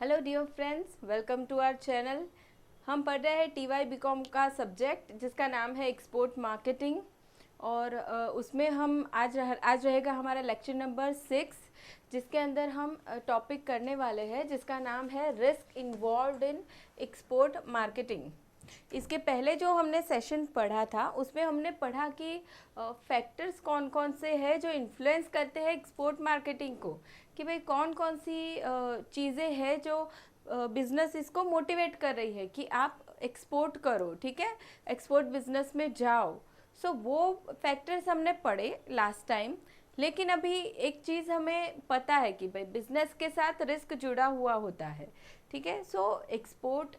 Hello dear friends, welcome to our channel. हम पढ़ रहे हैं TY BCom का सब्जेक्ट जिसका नाम है एक्सपोर्ट मार्केटिंग। और उसमें हम आज रहेगा हमारा लेक्चर नंबर 6, जिसके अंदर हम टॉपिक करने वाले हैं जिसका नाम है risk involved in export marketing. इसके पहले जो हमने सेशन पढ़ा था उसमें हमने पढ़ा कि फैक्टर्स कौन कौन से हैं जो इन्फ्लुएंस करते हैं एक्सपोर्ट मार्केटिंग को, कि भाई कौन कौन सी चीज़ें हैं जो बिज़नेस इसको मोटिवेट कर रही है कि आप एक्सपोर्ट करो, ठीक है, एक्सपोर्ट बिजनेस में जाओ। वो फैक्टर्स हमने पढ़े लास्ट टाइम। लेकिन अभी एक चीज़ हमें पता है कि भाई बिजनेस के साथ रिस्क जुड़ा हुआ होता है, ठीक है। एक्सपोर्ट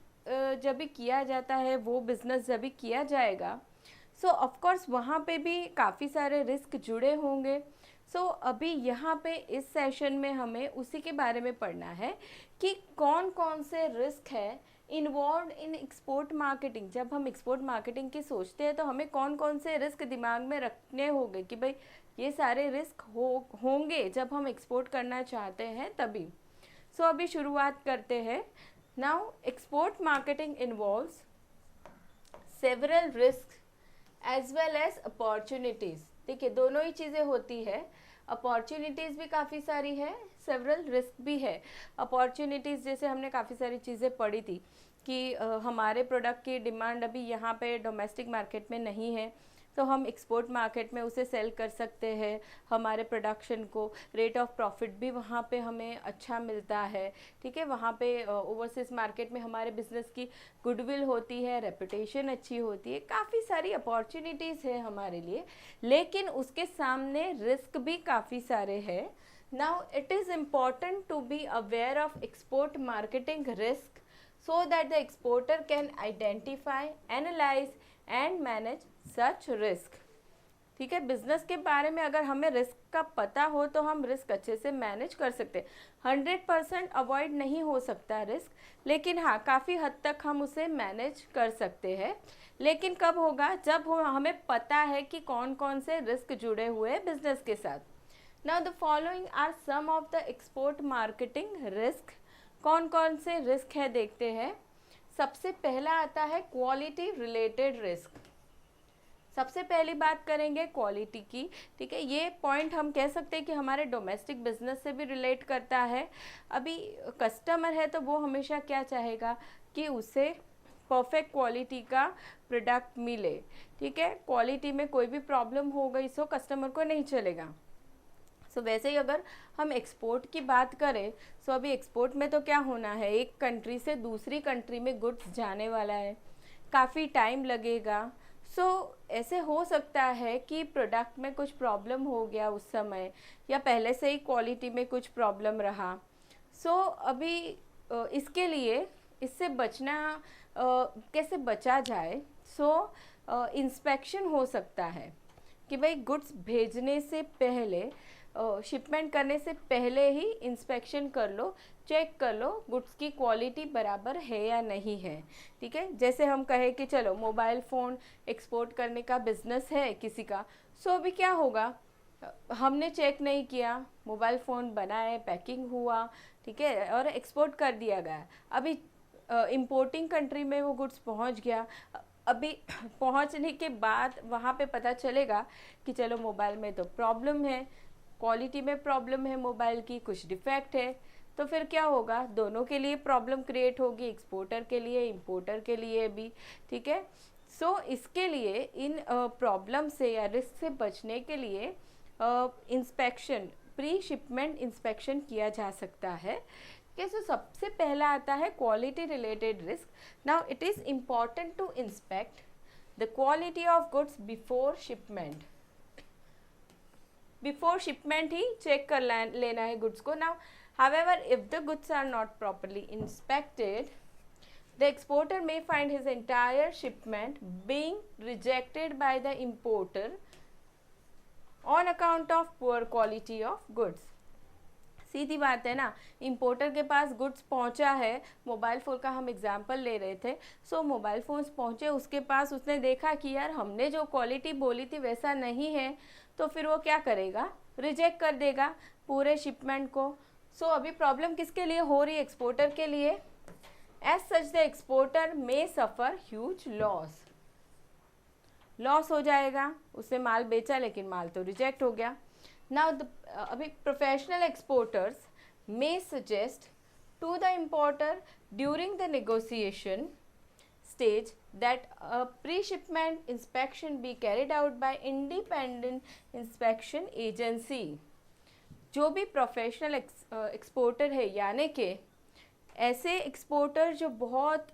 जब भी किया जाता है, वो बिज़नेस जब भी किया जाएगा, ऑफ कोर्स वहाँ पे भी काफ़ी सारे रिस्क जुड़े होंगे। अभी यहाँ पे इस सेशन में हमें उसी के बारे में पढ़ना है कि कौन कौन से रिस्क है इन्वॉल्व इन एक्सपोर्ट मार्केटिंग। जब हम एक्सपोर्ट मार्केटिंग की सोचते हैं तो हमें कौन कौन से रिस्क दिमाग में रखने होंगे कि भाई ये सारे रिस्क होंगे जब हम एक्सपोर्ट करना चाहते हैं तभी। अभी शुरुआत करते हैं। Now export marketing involves several risk as well as opportunities. देखिए, दोनों ही चीज़ें होती है। अपॉर्चुनिटीज़ भी काफ़ी सारी है, सेवरल रिस्क भी है। अपॉर्चुनिटीज़ जैसे हमने काफ़ी सारी चीज़ें पढ़ी थी कि हमारे प्रोडक्ट की डिमांड अभी यहाँ पे डोमेस्टिक मार्केट में नहीं है, तो हम एक्सपोर्ट मार्केट में उसे सेल कर सकते हैं। हमारे प्रोडक्शन को रेट ऑफ प्रॉफिट भी वहाँ पे हमें अच्छा मिलता है, ठीक है। वहाँ पे ओवरसीज़ मार्केट में हमारे बिज़नेस की गुडविल होती है, रेपुटेशन अच्छी होती है, काफ़ी सारी अपॉर्चुनिटीज़ है हमारे लिए। लेकिन उसके सामने रिस्क भी काफ़ी सारे हैं। Now it is important to be aware of export marketing risk so that the exporter can identify, analyze and manage such risk। ठीक है, बिजनेस के बारे में अगर हमें रिस्क का पता हो तो हम रिस्क अच्छे से मैनेज कर सकते हैं। 100% अवॉइड नहीं हो सकता रिस्क, लेकिन हाँ काफ़ी हद तक हम उसे मैनेज कर सकते हैं। लेकिन कब होगा? जब हमें पता है कि कौन कौन से रिस्क जुड़े हुए हैं बिजनेस के साथ। Now the following are some of the export marketing risk. कौन कौन से रिस्क है देखते हैं। सबसे पहला आता है क्वालिटी रिलेटेड रिस्क। सबसे पहली बात करेंगे क्वालिटी की, ठीक है। ये पॉइंट हम कह सकते हैं कि हमारे डोमेस्टिक बिजनेस से भी रिलेट करता है। अभी कस्टमर है तो वो हमेशा क्या चाहेगा कि उसे परफेक्ट क्वालिटी का प्रोडक्ट मिले, ठीक है। क्वालिटी में कोई भी प्रॉब्लम हो गई सो कस्टमर को नहीं चलेगा। वैसे ही अगर हम एक्सपोर्ट की बात करें, अभी एक्सपोर्ट में तो क्या होना है, एक कंट्री से दूसरी कंट्री में गुड्स जाने वाला है, काफ़ी टाइम लगेगा। ऐसे हो सकता है कि प्रोडक्ट में कुछ प्रॉब्लम हो गया उस समय, या पहले से ही क्वालिटी में कुछ प्रॉब्लम रहा। अभी इसके लिए इससे बचना कैसे बचा जाए। इंस्पेक्शन हो सकता है कि भाई गुड्स भेजने से पहले, शिपमेंट करने से पहले ही इंस्पेक्शन कर लो, चेक कर लो गुड्स की क्वालिटी बराबर है या नहीं है, ठीक है। जैसे हम कहें कि चलो मोबाइल फ़ोन एक्सपोर्ट करने का बिज़नेस है किसी का, अभी क्या होगा, हमने चेक नहीं किया, मोबाइल फ़ोन बनाए, पैकिंग हुआ, ठीक है, और एक्सपोर्ट कर दिया गया। अभी इम्पोर्टिंग कंट्री में वो गुड्स पहुंच गया। अभी पहुंचने के बाद वहाँ पे पता चलेगा कि चलो मोबाइल में तो प्रॉब्लम है, क्वालिटी में प्रॉब्लम है, मोबाइल की कुछ डिफेक्ट है, तो फिर क्या होगा, दोनों के लिए प्रॉब्लम क्रिएट होगी, एक्सपोर्टर के लिए, इंपोर्टर के लिए भी, ठीक है। इसके लिए इन प्रॉब्लम से या रिस्क से बचने के लिए इंस्पेक्शन, प्री शिपमेंट इंस्पेक्शन किया जा सकता है। सबसे पहला आता है quality related risk. Now it is important to inspect the quality of goods before shipment. Before shipment ही चेक कर लेना है गुड्स को। Now however if the goods are not properly inspected, the exporter may find his entire shipment being rejected by the importer on account of poor quality of goods। सीधी बात है ना, importer के पास goods पहुंचा है, mobile phone का हम example ले रहे थे। मोबाइल फ़ोन्स पहुंचे, उसके पास उसने देखा कि यार हमने जो क्वालिटी बोली थी वैसा नहीं है, तो फिर वो क्या करेगा, रिजेक्ट कर देगा पूरे शिपमेंट को। सो अभी प्रॉब्लम किसके लिए हो रही है? एक्सपोर्टर के लिए। As such the exporter may suffer huge loss, loss हो जाएगा, उसने माल बेचा लेकिन माल तो रिजेक्ट हो गया। नाउ अभी professional exporters may suggest to the importer during the negotiation stage that a pre-shipment inspection be carried out by independent inspection agency। जो भी प्रोफेशनल एक्सपोर्टर है, यानी कि ऐसे एक्सपोर्टर जो बहुत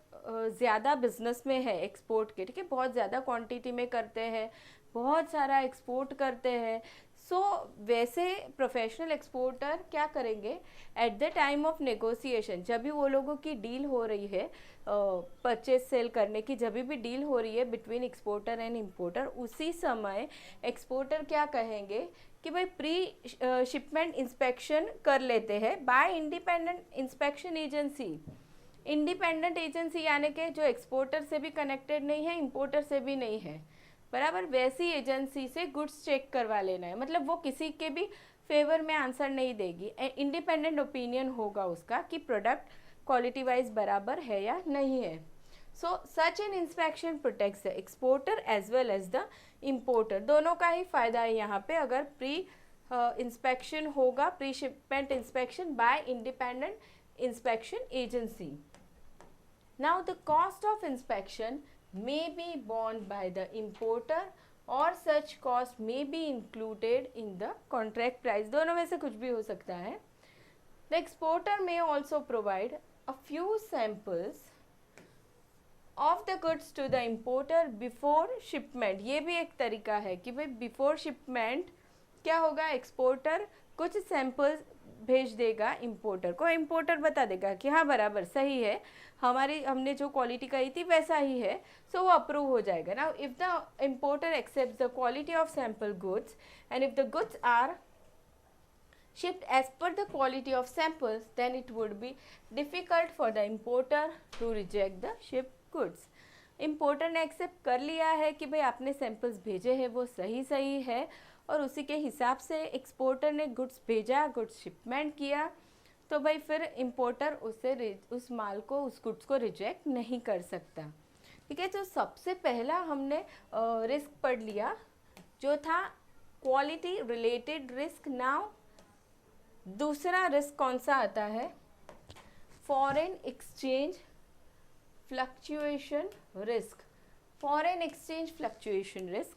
ज़्यादा बिजनेस में है एक्सपोर्ट के, ठीक है, बहुत ज़्यादा क्वांटिटी में करते हैं, बहुत सारा एक्सपोर्ट करते हैं, सो वैसे प्रोफेशनल एक्सपोर्टर क्या करेंगे? Eight the time of negotiation, जब भी वो लोगों की डील हो रही है परचेज सेल करने की, जब भी डील हो रही है बिटवीन एक्सपोर्टर एंड इम्पोर्टर, उसी समय एक्सपोर्टर क्या कहेंगे कि भाई प्री शिपमेंट इंस्पेक्शन कर लेते हैं bye independent inspection agency. Independent agency यानी कि जो एक्सपोर्टर से भी कनेक्टेड नहीं है, इम्पोर्टर से भी नहीं है, बराबर, वैसी एजेंसी से गुड्स चेक करवा लेना है। मतलब वो किसी के भी फेवर में आंसर नहीं देगी, इंडिपेंडेंट ओपिनियन होगा उसका कि प्रोडक्ट क्वालिटी वाइज बराबर है या नहीं है। So such an inspection protects the exporter as well as the importer, दोनों का ही फायदा है यहाँ पे अगर प्री इंस्पेक्शन होगा, pre shipment inspection by independent inspection agency. Now the cost of inspection may be borne by the importer or such cost may be included in the contract price, दोनों में से कुछ भी हो सकता है। The exporter may also provide a few samples of the goods to the importer before shipment। ये भी एक तरीका है कि भाई बिफोर शिपमेंट क्या होगा, एक्सपोर्टर कुछ सैंपल्स भेज देगा इम्पोर्टर को, इम्पोर्टर बता देगा कि हाँ बराबर सही है, हमने जो क्वालिटी कही थी वैसा ही है, सो वो अप्रूव हो जाएगा। Now if the importer accept the quality of sample goods and if the goods are shipped as per the quality of samples, then it would be difficult for the importer to reject the shipped goods। Importer ने accept कर लिया है कि भाई आपने samples भेजे हैं वो सही सही है, और उसी के हिसाब से एक्सपोर्टर ने गुड्स भेजा, गुड्स शिपमेंट किया, तो भाई फिर इम्पोर्टर उस माल को, उस गुड्स को रिजेक्ट नहीं कर सकता। ठीक है, तो सबसे पहला हमने रिस्क पढ़ लिया जो था क्वालिटी रिलेटेड रिस्क। नाउ दूसरा रिस्क कौन सा आता है? Foreign exchange fluctuation risk. Foreign exchange fluctuation risk,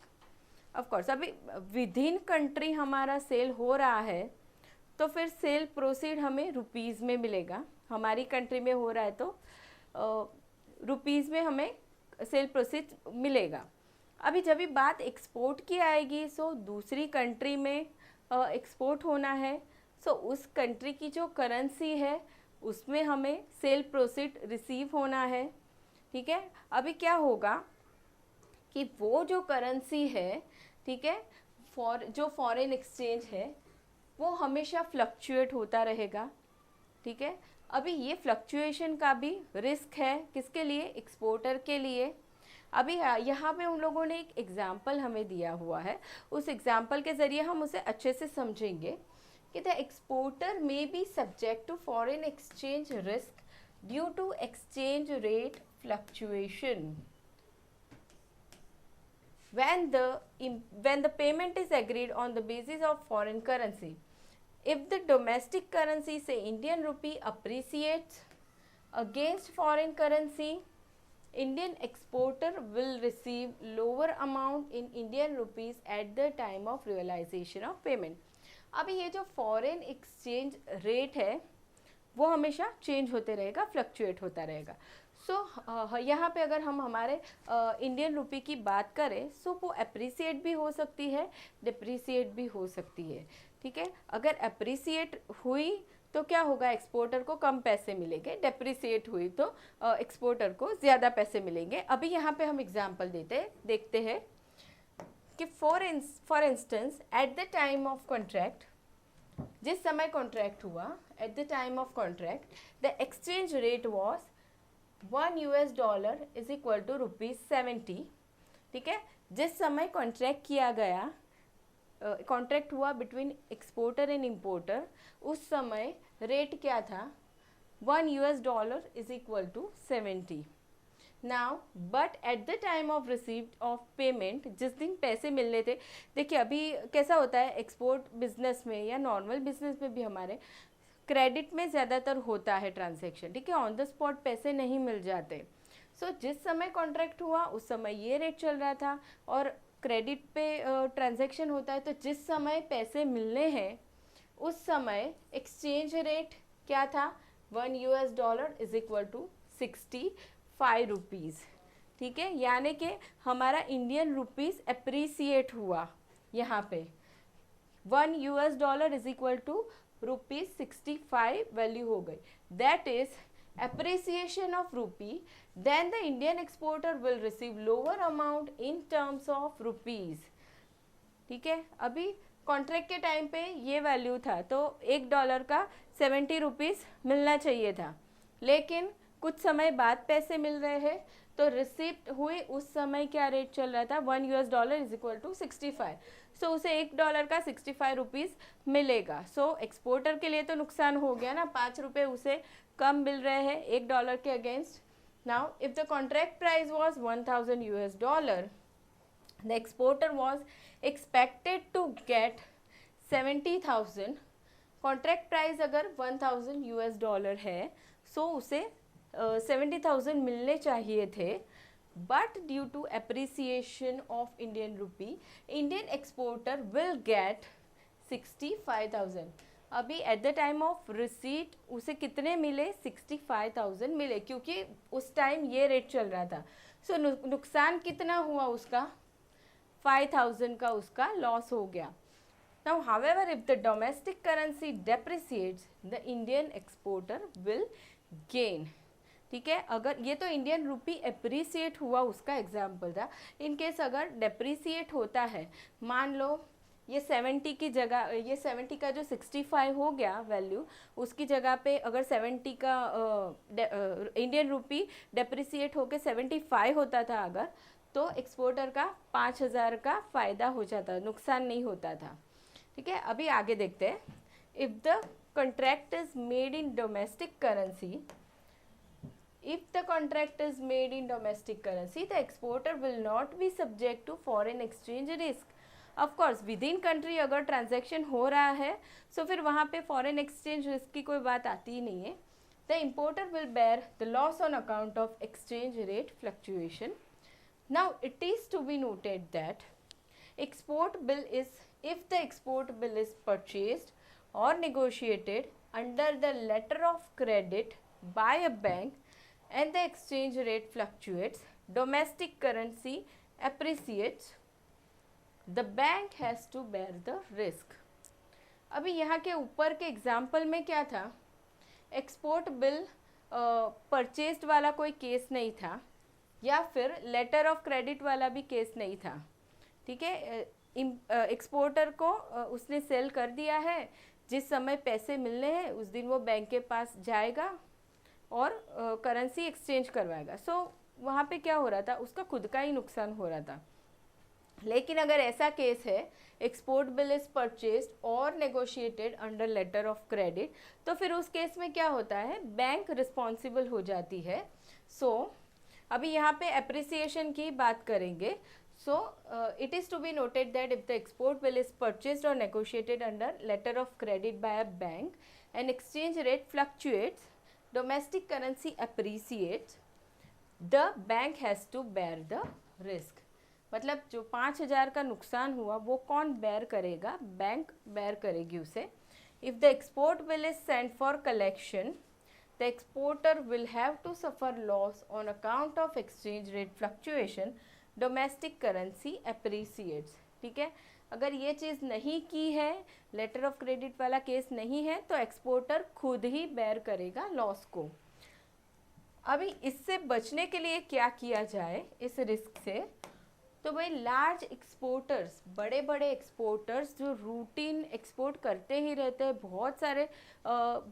of course अभी विद इन कंट्री हमारा सेल हो रहा है तो फिर सेल प्रोसीड हमें रुपीज़ में मिलेगा, हमारी कंट्री में हो रहा है तो रुपीज़ में हमें सेल प्रोसीड मिलेगा। अभी जब भी बात एक्सपोर्ट की आएगी, सो दूसरी कंट्री में एक्सपोर्ट होना है, सो उस कंट्री की जो करेंसी है उसमें हमें सेल प्रोसीड रिसीव होना है। ठीक है, अभी क्या होगा कि वो जो करेंसी है, ठीक है, जो फॉरेन एक्सचेंज है वो हमेशा फ्लक्चुएट होता रहेगा। ठीक है, अभी ये फ्लक्चुएशन का भी रिस्क है, किसके लिए? एक्सपोर्टर के लिए। अभी यहाँ पे उन लोगों ने एक एग्जाम्पल हमें दिया हुआ है, उस एग्जाम्पल के ज़रिए हम उसे अच्छे से समझेंगे कि the exporter may be subject to foreign exchange risk due to exchange rate fluctuation when the payment is agreed on the basis of foreign currency. If the domestic currency, say Indian rupee, appreciates against foreign currency, Indian exporter will receive lower amount in Indian rupees at the time of realization of payment। अभी ये जो foreign exchange rate है वो हमेशा change होते रहेगा, fluctuate होता रहेगा। सो यहाँ पे अगर हम हमारे इंडियन रुपी की बात करें, सो वो अप्रिसिएट भी हो सकती है, डिप्रिसिएट भी हो सकती है। ठीक है, अगर अप्रिसिएट हुई तो क्या होगा, एक्सपोर्टर को कम पैसे मिलेंगे, डेप्रिसिएट हुई तो एक्सपोर्टर को ज़्यादा पैसे मिलेंगे। अभी यहाँ पे हम एग्जांपल देखते हैं कि for instance at the time of contract, जिस समय कॉन्ट्रैक्ट हुआ, at the time of contract the exchange rate was $1 is equal to ₹70। ठीक है, जिस समय कॉन्ट्रैक्ट किया गया कॉन्ट्रैक्ट हुआ बिटवीन एक्सपोर्टर एंड इम्पोर्टर, उस समय रेट क्या था, $1 is equal to 70. Now but at the time of received of payment, जिस दिन पैसे मिलने थे, देखिए अभी कैसा होता है एक्सपोर्ट बिजनेस में या नॉर्मल बिजनेस में भी हमारे क्रेडिट में ज़्यादातर होता है ट्रांजैक्शन, ठीक है, ऑन द स्पॉट पैसे नहीं मिल जाते. सो जिस समय कॉन्ट्रैक्ट हुआ उस समय ये रेट चल रहा था, और क्रेडिट पे ट्रांजैक्शन होता है तो जिस समय पैसे मिलने हैं उस समय एक्सचेंज रेट क्या था, $1 इज इक्वल टू 65 रुपीज़. ठीक है, यानी कि हमारा इंडियन रुपीज़ अप्रिसिएट हुआ. यहाँ पे $1 इज इक्वल टू ₹65 वैल्यू हो गई. That is appreciation of rupee, then the Indian exporter will receive lower amount in terms of rupees. ठीक है, अभी कॉन्ट्रैक्ट के टाइम पे ये वैल्यू था तो $1 का 70 रुपीज़ मिलना चाहिए था, लेकिन कुछ समय बाद पैसे मिल रहे हैं तो रिसिप्ट हुई उस समय क्या रेट चल रहा था, $1 इज इक्वल टू 65. सो उसे $1 का 65 रुपीज़ मिलेगा. सो एक्सपोर्टर के लिए तो नुकसान हो गया ना, 5 रुपये उसे कम मिल रहे हैं $1 के against. Now if the contract price was $1,000, the exporter was expected to get 70,000. Contract price अगर $1,000 है, सो उसे 70,000 मिलने चाहिए थे, but due to appreciation of Indian rupee, Indian exporter will get 65,000. अभी at the time of receipt उसे कितने मिले, 65,000 मिले, क्योंकि उस टाइम ये रेट चल रहा था. सो नुकसान कितना हुआ उसका, 5,000 का उसका लॉस हो गया. Now however if the domestic currency depreciates, the Indian exporter will gain. ठीक है, अगर ये तो इंडियन रुपी एप्रिसिएट हुआ उसका एग्जाम्पल था. इन केस अगर डेप्रिसिएट होता है, मान लो ये 70 की जगह, ये 70 का जो 65 हो गया वैल्यू, उसकी जगह पे अगर 70 का इंडियन रुपी डेप्रिसिएट होके 75 होता था अगर, तो एक्सपोर्टर का 5,000 का फ़ायदा हो जाता, नुकसान नहीं होता था. ठीक है, अभी आगे देखते हैं. If the contract is made in domestic currency, if the contract is made in domestic currency, the exporter will not be subject to foreign exchange risk. of course within country अगर transaction हो रहा है, so फिर वहाँ पे foreign exchange risk की कोई बात आती ही नहीं है. the importer will bear the loss on account of exchange rate fluctuation. now it is to be noted that export bill is, if the export bill is purchased or negotiated under the letter of credit by a bank and the exchange rate fluctuates, domestic currency appreciates, the bank has to bear the risk. अभी यहाँ के ऊपर के example में क्या था, export bill purchased वाला कोई केस नहीं था, या फिर लेटर ऑफ क्रेडिट वाला भी केस नहीं था. ठीक है, एक्सपोर्टर को उसने सेल कर दिया है, जिस समय पैसे मिलने हैं उस दिन वो बैंक के पास जाएगा और करेंसी एक्सचेंज करवाएगा. सो वहाँ पे क्या हो रहा था, उसका खुद का ही नुकसान हो रहा था. लेकिन अगर ऐसा केस है, एक्सपोर्ट बिल इज़ परचेस्ड और negotiated under letter of credit, तो फिर उस केस में क्या होता है, बैंक रिस्पॉन्सिबल हो जाती है. सो अभी यहाँ पे एप्रिसिएशन की बात करेंगे. So it is to be noted that if the export bill is purchased or negotiated under letter of credit by a bank and exchange rate fluctuates, domestic currency appreciates, the bank has to bear the risk. मतलब जो 5,000 का नुकसान हुआ वो कौन bear करेगा, bank bear करेगी उसे. If the export bill is sent for collection, the exporter will have to suffer loss on account of exchange rate fluctuation. Domestic currency appreciates. ठीक है, अगर ये चीज़ नहीं की है, लेटर ऑफ क्रेडिट वाला केस नहीं है, तो एक्सपोर्टर खुद ही बेयर करेगा लॉस को. अभी इससे बचने के लिए क्या किया जाए इस रिस्क से, तो भाई लार्ज एक्सपोर्टर्स, बड़े बड़े एक्सपोर्टर्स जो रूटीन एक्सपोर्ट करते ही रहते हैं, बहुत सारे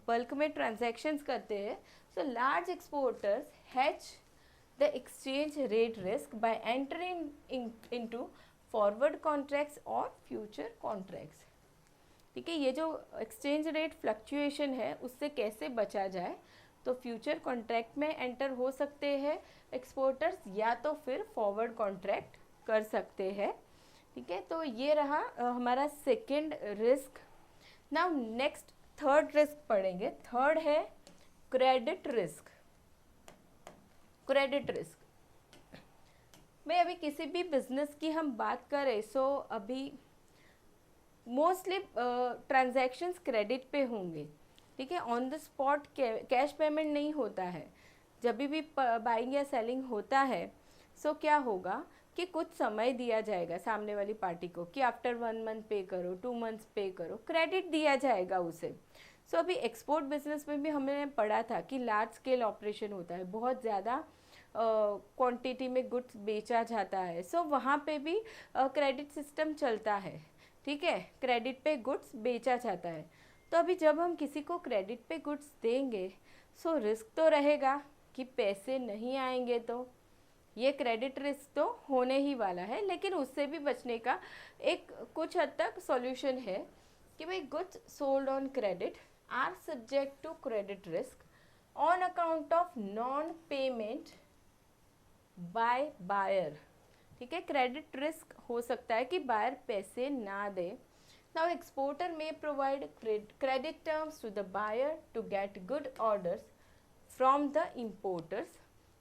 बल्क में ट्रांजैक्शंस करते हैं, so large exporters has the exchange rate risk by entering into forward contracts और फ्यूचर कॉन्ट्रैक्ट्स। ठीक है, ये जो एक्सचेंज रेट फ्लक्चुएशन है उससे कैसे बचा जाए, तो फ्यूचर कॉन्ट्रैक्ट में एंटर हो सकते हैं एक्सपोर्टर्स, या तो फिर फॉरवर्ड कॉन्ट्रैक्ट कर सकते हैं। ठीक है, तो ये रहा हमारा second risk. Now next third risk पढ़ेंगे। थर्ड है क्रेडिट रिस्क। क्रेडिट रिस्क में अभी किसी भी बिजनेस की हम बात करें, सो अभी मोस्टली ट्रांजैक्शंस क्रेडिट पे होंगे। ठीक है, on the spot cash payment नहीं होता है। जब भी बाइंग या सेलिंग होता है, सो क्या होगा कि कुछ समय दिया जाएगा सामने वाली पार्टी को कि आफ्टर 1 मंथ पे करो, 2 मंथ्स पे करो, क्रेडिट दिया जाएगा उसे। सो अभी एक्सपोर्ट बिजनेस में भी हमने पढ़ा था कि लार्ज स्केल ऑपरेशन होता है, बहुत ज़्यादा क्वांटिटी में गुड्स बेचा जाता है। सो वहाँ पे भी क्रेडिट सिस्टम चलता है। ठीक है, क्रेडिट पे गुड्स बेचा जाता है। तो अभी जब हम किसी को क्रेडिट पे गुड्स देंगे, सो रिस्क तो रहेगा कि पैसे नहीं आएंगे, तो ये क्रेडिट रिस्क तो होने ही वाला है। लेकिन उससे भी बचने का एक कुछ हद तक सॉल्यूशन है कि भाई goods sold on credit are subject to credit risk on account of non payment by buyer. ठीक है, क्रेडिट रिस्क हो सकता है कि बायर पैसे ना दे। Now exporter may provide credit terms to the buyer to get good orders from the importers.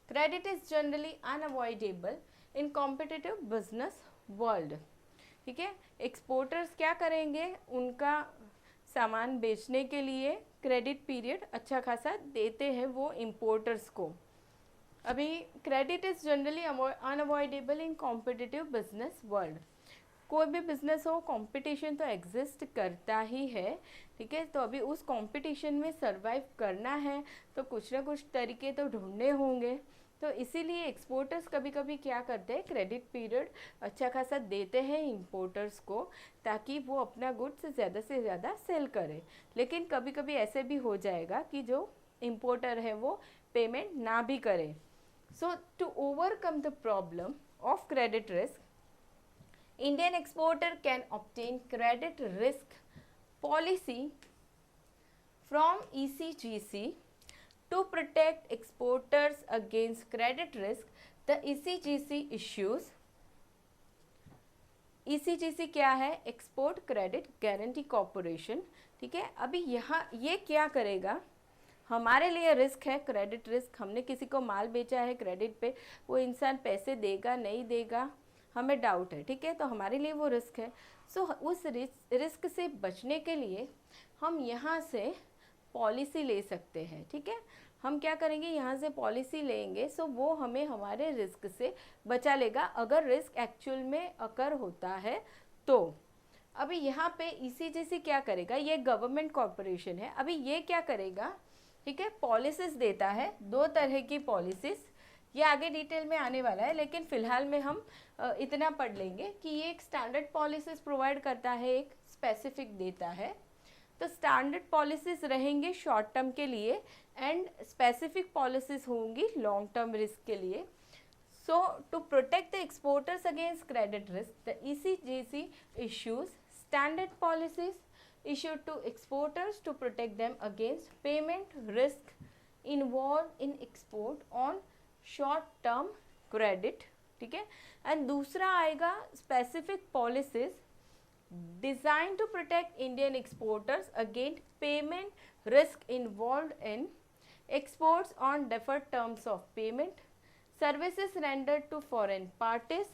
Credit is generally unavoidable in competitive business world. ठीक है, एक्सपोर्टर्स क्या करेंगे, उनका सामान बेचने के लिए क्रेडिट पीरियड अच्छा खासा देते हैं वो इम्पोर्टर्स को। अभी credit is generally unavoidable in competitive business world. कोई भी बिजनेस हो, कंपटीशन तो एग्जिस्ट करता ही है। ठीक है, तो अभी उस कंपटीशन में सरवाइव करना है तो कुछ ना कुछ तरीके तो ढूंढने होंगे। तो इसीलिए एक्सपोर्टर्स कभी कभी क्या करते हैं, क्रेडिट पीरियड अच्छा खासा देते हैं इंपोर्टर्स को, ताकि वो अपना गुड्स से ज़्यादा सेल करें। लेकिन कभी कभी ऐसे भी हो जाएगा कि जो इंपोर्टर है वो पेमेंट ना भी करे। So to overcome the problem of credit risk, Indian exporter can obtain credit risk policy from ECGC to protect exporters against credit risk. The ECGC issues, ECGC क्या है, एक्सपोर्ट क्रेडिट गारंटी कॉरपोरेशन। ठीक है, अभी यहाँ ये क्या करेगा, हमारे लिए रिस्क है क्रेडिट रिस्क। हमने किसी को माल बेचा है क्रेडिट पे, वो इंसान पैसे देगा नहीं देगा हमें डाउट है। ठीक है, तो हमारे लिए वो रिस्क है। सो उस रिस्क से बचने के लिए हम यहाँ से पॉलिसी ले सकते हैं। ठीक है, हम क्या करेंगे, यहाँ से पॉलिसी लेंगे, सो वो हमें हमारे रिस्क से बचा लेगा अगर रिस्क एक्चुअल में अकर होता है तो। अभी यहाँ पे ECGC क्या करेगा, ये गवर्नमेंट कॉरपोरेशन है। अभी ये क्या करेगा, ठीक है, पॉलिसीज देता है, 2 तरह की पॉलिसीज, ये आगे डिटेल में आने वाला है, लेकिन फ़िलहाल में हम इतना पढ़ लेंगे कि ये एक स्टैंडर्ड पॉलिसीज प्रोवाइड करता है, एक स्पेसिफिक देता है। तो स्टैंडर्ड पॉलिसीज रहेंगे शॉर्ट टर्म के लिए एंड स्पेसिफिक पॉलिसीज होंगी लॉन्ग टर्म रिस्क के लिए। So to protect the exporters against credit risk, the ECGC issues standard policies issued to exporters to protect them against payment risk involved in export on short term credit। ठीक है, and दूसरा आएगा specific policies designed to protect Indian exporters against payment risk involved in exports on deferred terms of payment, services rendered to foreign parties,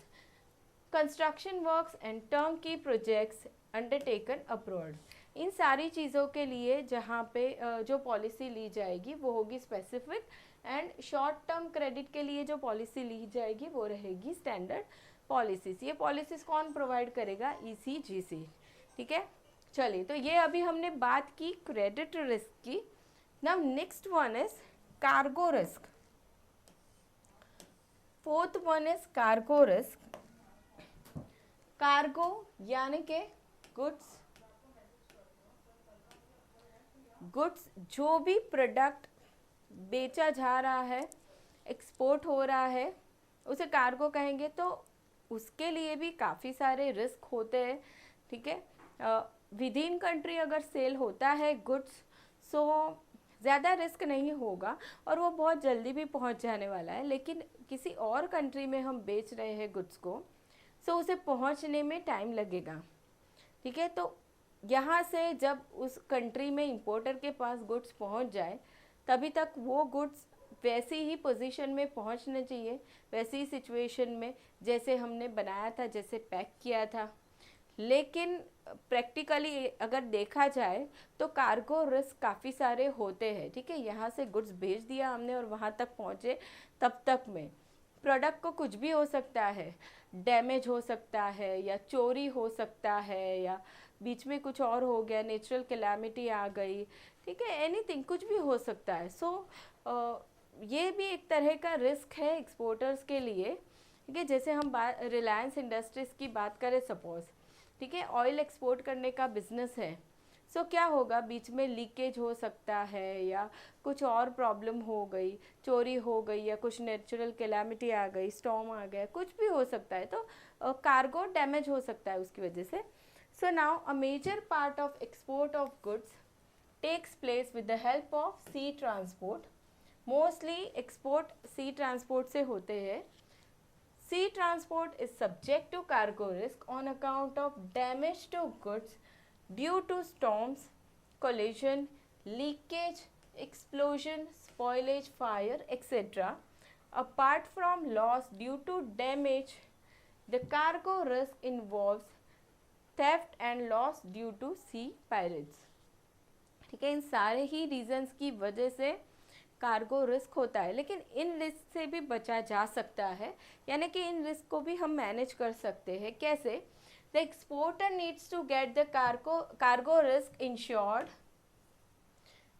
construction works and turnkey projects undertaken abroad। इन सारी चीज़ों के लिए जहाँ पे जो policy ली जाएगी वो होगी specific, and short term credit के लिए जो पॉलिसी ली जाएगी वो रहेगी स्टैंडर्ड पॉलिसीज। ये पॉलिसीज कौन प्रोवाइड करेगा, ECGC। ठीक है, चलिए, तो ये अभी हमने बात की क्रेडिट रिस्क की। Now next one is cargo risk. Fourth one is cargo risk. Cargo यानी के गुड्स जो भी प्रोडक्ट बेचा जा रहा है, एक्सपोर्ट हो रहा है, उसे कार्गो कहेंगे। तो उसके लिए भी काफ़ी सारे रिस्क होते हैं, ठीक है। विद इन कंट्री अगर सेल होता है गुड्स, सो ज़्यादा रिस्क नहीं होगा और वो बहुत जल्दी भी पहुंच जाने वाला है। लेकिन किसी और कंट्री में हम बेच रहे हैं गुड्स को, सो उसे पहुंचने में टाइम लगेगा, ठीक है। तो यहाँ से जब उस कंट्री में इंपोर्टर के पास गुड्स पहुँच जाए, तभी तक वो गुड्स वैसी ही पोजीशन में पहुँचना चाहिए, वैसी ही सिचुएशन में जैसे हमने बनाया था, जैसे पैक किया था। लेकिन प्रैक्टिकली अगर देखा जाए तो कार्गो रिस्क काफ़ी सारे होते हैं, ठीक है। यहाँ से गुड्स भेज दिया हमने और वहाँ तक पहुँचे, तब तक में प्रोडक्ट को कुछ भी हो सकता है, डैमेज हो सकता है या चोरी हो सकता है या बीच में कुछ और हो गया, नेचुरल कैलामिटी आ गई, ठीक है, एनीथिंग, कुछ भी हो सकता है। ये भी एक तरह का रिस्क है एक्सपोर्टर्स के लिए, ठीक है। जैसे हम रिलायंस इंडस्ट्रीज़ की बात करें सपोज़, ठीक है, ऑयल एक्सपोर्ट करने का बिजनेस है। क्या होगा, बीच में लीकेज हो सकता है या कुछ और प्रॉब्लम हो गई, चोरी हो गई या कुछ नेचुरल कैलामिटी आ गई, स्टॉर्म आ गया, कुछ भी हो सकता है, तो कार्गो डैमेज हो सकता है उसकी वजह से। So now a major part of export of goods takes place with the help of sea transport. Mostly export sea transport से होते हैं। Sea transport is subject to cargo risk on account of damage to goods due to storms, collision, leakage, explosion, spoilage, fire, etc. Apart from loss due to damage, the cargo risk involves theft and loss due to sea pirates. ठीक है, इन सारे ही reasons की वजह से cargo risk होता है, लेकिन in risk से भी बचा जा सकता है, यानी कि इन रिस्क को भी हम मैनेज कर सकते हैं। कैसे? The exporter needs to get the cargo risk insured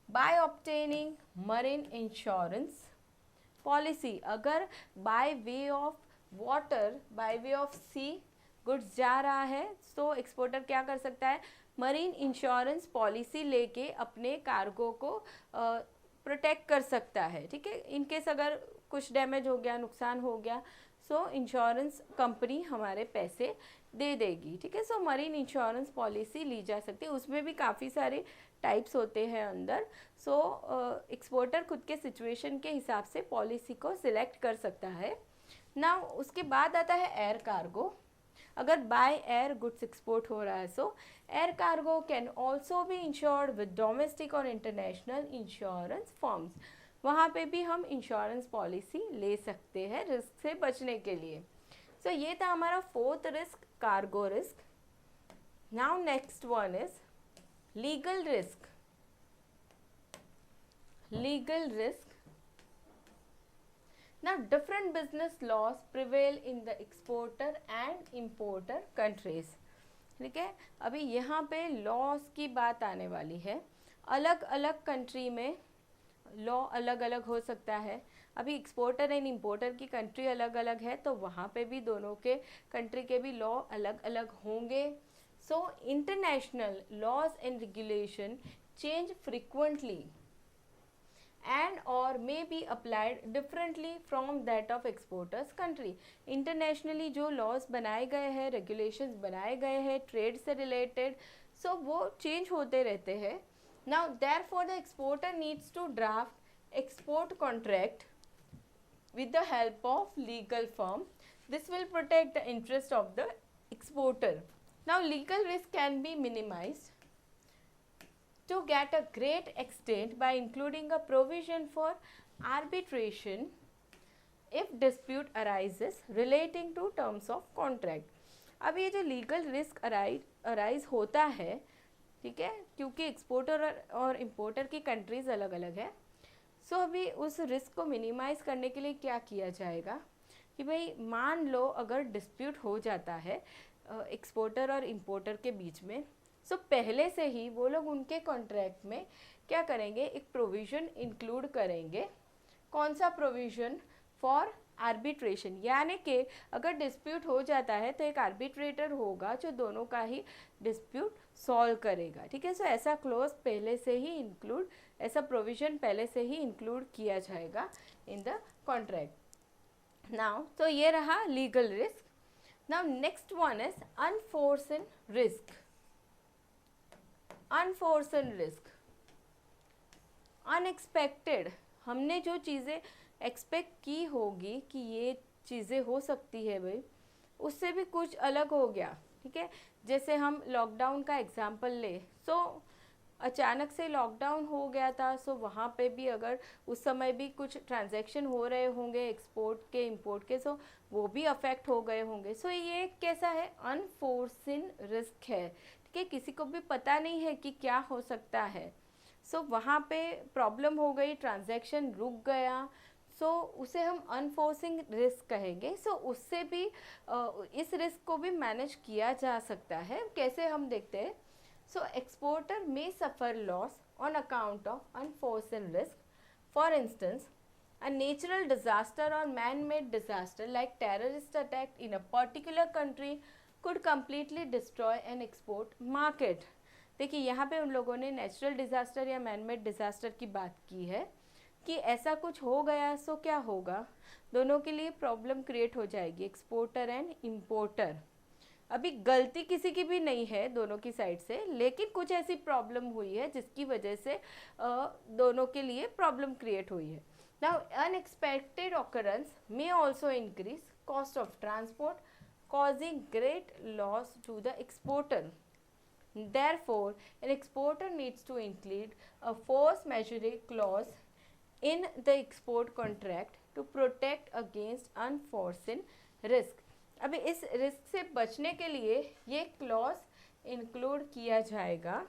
by obtaining marine insurance policy. अगर by way of water, by way of sea goods जा रहा है, तो एक्सपोर्टर क्या कर सकता है, मरीन इंश्योरेंस पॉलिसी लेके अपने कार्गो को प्रोटेक्ट कर सकता है, ठीक है। इनकेस अगर कुछ डैमेज हो गया, नुकसान हो गया, सो इंश्योरेंस कंपनी हमारे पैसे दे देगी, ठीक है। सो मरीन इंश्योरेंस पॉलिसी ली जा सकती है, उसमें भी काफ़ी सारे टाइप्स होते हैं अंदर। सो एक्सपोर्टर खुद के सिचुएशन के हिसाब से पॉलिसी को सिलेक्ट कर सकता है ना। उसके बाद आता है एयर कार्गो। अगर बाय एयर गुड्स एक्सपोर्ट हो रहा है, सो air cargo can also be insured with domestic और इंटरनेशनल इंश्योरेंस फर्म्स। वहाँ पे भी हम इंश्योरेंस पॉलिसी ले सकते हैं रिस्क से बचने के लिए। सो ये था हमारा fourth risk, cargo risk. Now next one is legal risk. Legal risk, now different business laws prevail in the exporter and importer countries, ठीक है। अभी यहाँ पे लॉस की बात आने वाली है। अलग अलग कंट्री में लॉ अलग अलग हो सकता है। अभी एक्सपोर्टर एंड इंपोर्टर की कंट्री अलग अलग है, तो वहाँ पे भी दोनों के कंट्री के भी लॉ अलग अलग होंगे। So international laws and regulation change frequently and or may be applied differently from that of exporters country। internationally जो laws बनाए गए हैं, regulations बनाए गए हैं ट्रेड से related, so वो change होते रहते हैं। now therefore the exporter needs to draft export contract with the help of legal firm. this will protect the interest of the exporter. now legal risk can be minimized to get a great extent by including a provision for arbitration if dispute arises relating to terms of contract। अब ये जो legal risk arise होता है, ठीक है, क्योंकि exporter और importer की कंट्रीज़ अलग अलग है। सो अभी उस रिस्क को मिनिमाइज़ करने के लिए क्या किया जाएगा कि भाई मान लो अगर डिस्प्यूट हो जाता है एक्सपोर्टर और इंपोर्टर के बीच में, सो पहले से ही वो लोग उनके कॉन्ट्रैक्ट में क्या करेंगे, एक प्रोविज़न इंक्लूड करेंगे। कौन सा प्रोविज़न? फॉर आर्बिट्रेशन, यानी कि अगर डिस्प्यूट हो जाता है तो एक आर्बिट्रेटर होगा जो दोनों का ही डिस्प्यूट सॉल्व करेगा, ठीक है। सो ऐसा क्लोज पहले से ही इंक्लूड, ऐसा प्रोविज़न पहले से ही इंक्लूड किया जाएगा इन द कॉन्ट्रैक्ट। नाउ तो ये रहा legal risk. Now next one is unforeseen risk. Unforeseen risk, unexpected, हमने जो चीज़ें एक्सपेक्ट की होगी कि ये चीज़ें हो सकती है भाई, उससे भी कुछ अलग हो गया, ठीक है। जैसे हम लॉकडाउन का एग्जांपल ले, सो अचानक से लॉकडाउन हो गया था, सो वहाँ पे भी अगर उस समय भी कुछ ट्रांजैक्शन हो रहे होंगे एक्सपोर्ट के इंपोर्ट के, सो वो भी अफेक्ट हो गए होंगे। सो ये कैसा है, अनफोर्सिन रिस्क है, ठीक है, किसी को भी पता नहीं है कि क्या हो सकता है। सो वहाँ पे प्रॉब्लम हो गई, ट्रांजैक्शन रुक गया, सो उसे हम अनफोर्सिंग रिस्क कहेंगे। सो उससे भी इस रिस्क को भी मैनेज किया जा सकता है। कैसे, हम देखते हैं। So exporter may suffer loss on account of unforeseen risk. For instance, a natural disaster or man-made disaster like terrorist attack in a particular country could completely destroy an export market. देखिए यहाँ पे उन लोगों ने natural disaster या man made disaster की बात की है कि ऐसा कुछ हो गया, सो क्या होगा, दोनों के लिए प्रॉब्लम क्रिएट हो जाएगी, एक्सपोर्टर एंड इम्पोर्टर। अभी गलती किसी की भी नहीं है दोनों की साइड से, लेकिन कुछ ऐसी प्रॉब्लम हुई है जिसकी वजह से दोनों के लिए प्रॉब्लम क्रिएट हुई है। Now, unexpected occurrence may also increase cost of transport, causing great loss to the exporter. Therefore, an exporter needs to include a force majeure clause in the export contract to protect against unforeseen risk. अभी इस risk से बचने के लिए ये clause include किया जाएगा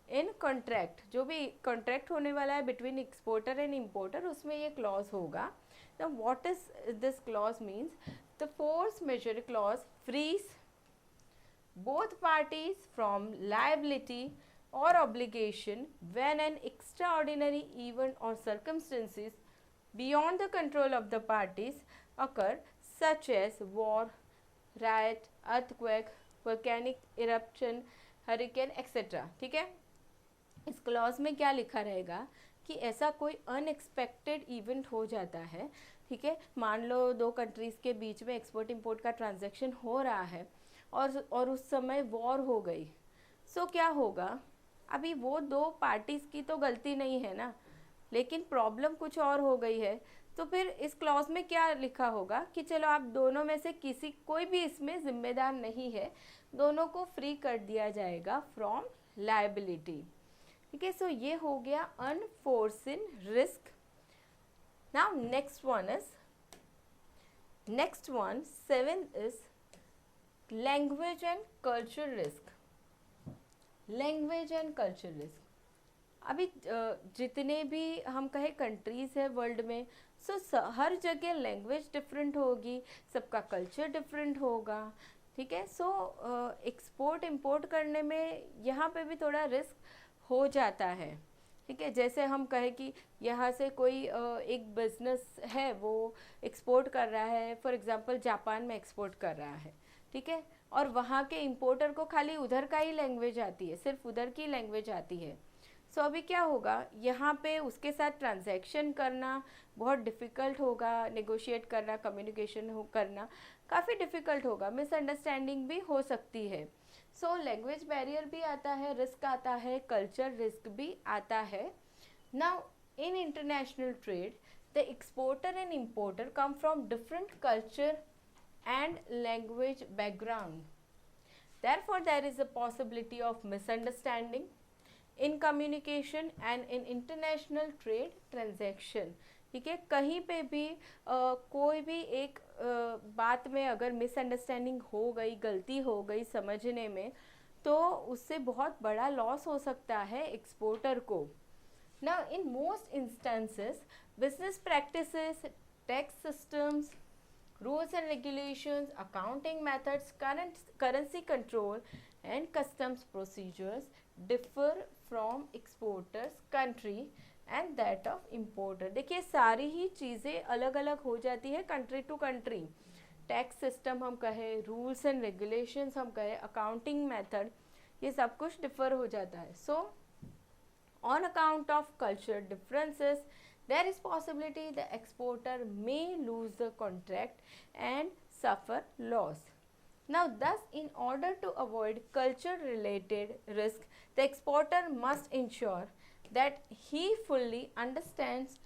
इन contract, जो भी कॉन्ट्रैक्ट होने वाला है बिटवीन एक्सपोर्टर एंड इम्पोर्टर, उसमें ये क्लॉज होगा। Now what is this clause means? The force majeure clause frees both parties from liability or obligation when an extraordinary event or circumstances beyond the control of the parties occur, such as war, riot, earthquake, volcanic eruption, hurricane, etc. ठीक है, इस clause में क्या लिखा रहेगा कि ऐसा कोई अनएक्सपेक्टेड इवेंट हो जाता है, ठीक है, मान लो दो कंट्रीज़ के बीच में एक्सपोर्ट इंपोर्ट का ट्रांजैक्शन हो रहा है और उस समय वॉर हो गई, सो क्या होगा, अभी वो दो पार्टीज़ की तो गलती नहीं है ना, लेकिन प्रॉब्लम कुछ और हो गई है, तो फिर इस क्लॉज में क्या लिखा होगा कि चलो आप दोनों में से किसी, कोई भी इसमें जिम्मेदार नहीं है, दोनों को फ्री कर दिया जाएगा फ्रॉम लायबिलिटी, ठीक है। सो ये हो गया unforeseen risk. Now next one 7 is language and culture risk. Language and culture risk, अभी जितने भी हम कहें कंट्रीज़ है वर्ल्ड में, सो हर जगह लैंग्वेज डिफरेंट होगी, सबका कल्चर डिफरेंट होगा, ठीक है। सो एक्सपोर्ट इंपोर्ट करने में यहाँ पे भी थोड़ा रिस्क हो जाता है, ठीक है। जैसे हम कहें कि यहाँ से कोई एक बिजनेस है वो एक्सपोर्ट कर रहा है, फॉर एग्जांपल जापान में एक्सपोर्ट कर रहा है, ठीक है, और वहाँ के इंपोर्टर को खाली उधर का ही लैंग्वेज आती है, सिर्फ उधर की लैंग्वेज आती है। सो अभी क्या होगा, यहाँ पे उसके साथ ट्रांजैक्शन करना बहुत डिफ़िकल्ट होगा, नेगोशिएट करना, कम्युनिकेशन करना काफ़ी डिफ़िकल्ट होगा, मिसअंडरस्टैंडिंग भी हो सकती है। सो लैंग्वेज बैरियर भी आता है, रिस्क आता है, कल्चर रिस्क भी आता है। Now in international trade the exporter and importer come from different culture and language background. Therefore, there is a possibility of misunderstanding in communication and in international trade transaction. ठीक है, कहीं पे भी कोई भी एक बात में अगर मिसअंडरस्टैंडिंग हो गई, गलती हो गई समझने में, तो उससे बहुत बड़ा लॉस हो सकता है एक्सपोर्टर को। Now, in most instances, business practices, tax systems, rules and regulations, accounting methods, currency control and customs procedures differ from exporters country and that of importer. देखिए सारी ही चीज़ें अलग अलग हो जाती है country to country, tax system हम कहें, रूल्स एंड रेगुलेशंस हम कहें, अकाउंटिंग मेथड, ये सब कुछ डिफर हो जाता है। So on account of culture differences there is possibility the exporter may lose the contract and suffer loss. Now, thus, in order to avoid culture-related risk, the exporter must ensure that he fully understands